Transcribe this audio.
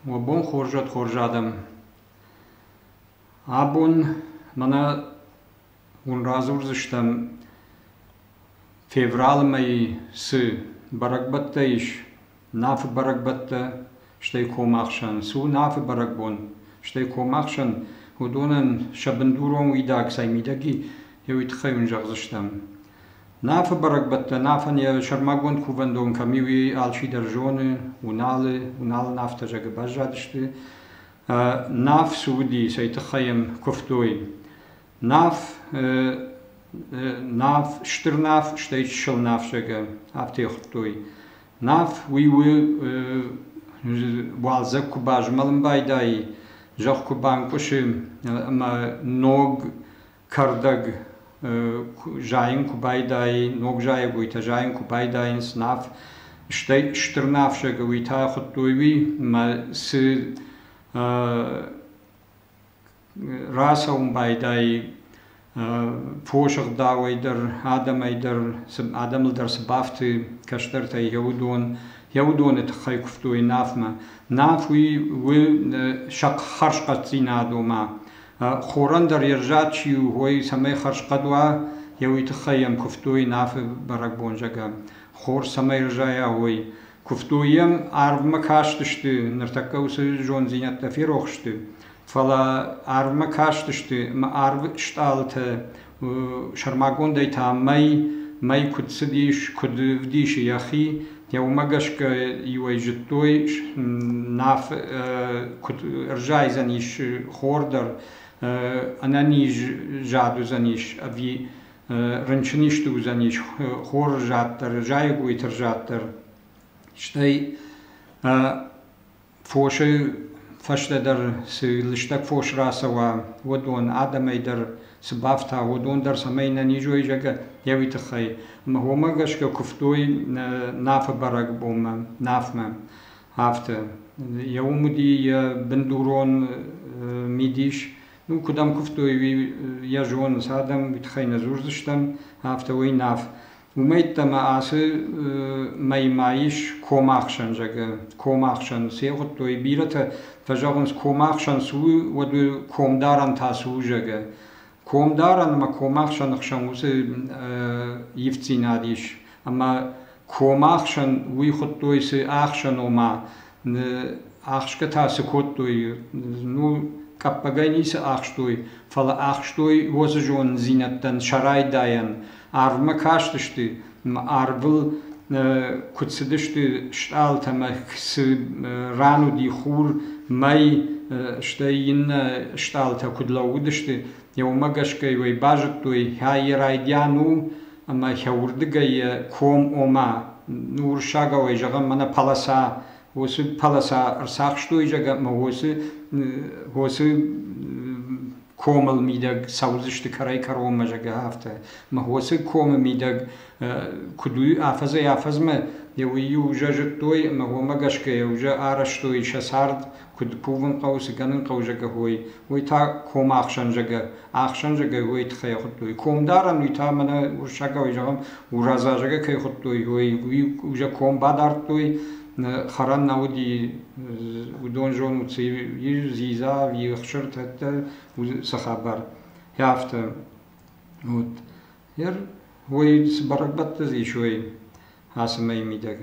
وبون خورجادم abun mana un razurзыштам феврал май с баракбатта иш наф баракбатта штей комахшан су наф баракбон штей комахшан удонан шабндурон уйдаг саймидаги евит хайун жагзыштам наф баракбатта нафан я шармагон кувандон камиви алчи держоны унал нафта жагбажадшты ناف سعودي سيتخيم كفتوي ناف شتر ناف شتيت شل ناف شجع عفتي خطوي ناف وي والزك كباج ملن بايداي جاخ كبان كوشم ما نوغ كردق جاين كبايداي نوغ جاي بويتا جاين كبايداي ناف شتيت شتر ناف شجع ويتا خطوي ما س راسهم بايداي فوشغ داوي در آدم در سبافتي كشترتا يهودون تخي كفتوي نافما نافوي و شق خرش قطينا دوما خوران در يرجاتشي وهوي سمي خرش قدوا يوي تخيم كفتوي ناف برقبون جاقا خور سمي رجايا هوي كفتويم عرب مكاشتشتي نرتكوس جون زينت في روخشتي فلا عرب مكاشتشتي ما عرب اشتالت شرماغون ديتا ماي كد سديش كد وديش ياخي يو مغشك يوي جتوي ناف كد رجاي زنيش خوردر اناني جادو زنيش ابي رنشنيشتو زنيش خور جاتر جاي قوي ترجاتر شتي فوشي فشل در سلشتك فوش راسوا ودون آدمی در سبافتا ودون در سمينا نيجوي جاگا يوي تخي ما هو مغش كفتوي ناف برق بوم ناف ما هافته يوم دي بندورون ميديش نو كدام كفتوي يجون سادم بتخي نزورزشتم هافته وي ناف وميت ما آسه مايش كوماخشن جاگه كوماخشن سيخط توي بيرته فجاگنس كوماخشن سو ودو كومدارن تاسو جاگه كومدارن ما كوماخشن خشن وس يفتيناديش اما كوماخشن وي خط توي سي اخشن وما اخشك تاسو خط توي نو كابغاينيس اخشتوي فلا اخشتوي وزجون زينتن شراي داين عرب مكاشتشتي عربل كتسدشتي شتالتا ما رانو دي خور ماي شتاين شتالتا كدلاودشتي يوم مغشكي وي باجتوي هاي رايديانو اما هوردغاي كوم اوما نور شاغا وي جغم منا بالاسا وسو بالاسا ارساخشتوي جغا ما وسو كومل ميداغ ساوزشتي كراي كروما جاگا هافته ما وسو كوم ميداغ كدو افز ما يو جاجتوي ما هو مغشكي يوجا ارشتوي شسارد كد بوفن قوس غنن قوجاگا هوي ويتا كوم اخشن جاگا هوي تخي خدوي كوم دارن ويتا منا ورشاگا وي جغم ورازا جاگا كي خدوي هوي وجا كوم بادارتوي خران نودي ودون جون وتسي يزيزا ويخشرت حتى وسخابر يافت ود ير هو يسبرك بتزي شوي هاسمي ميدك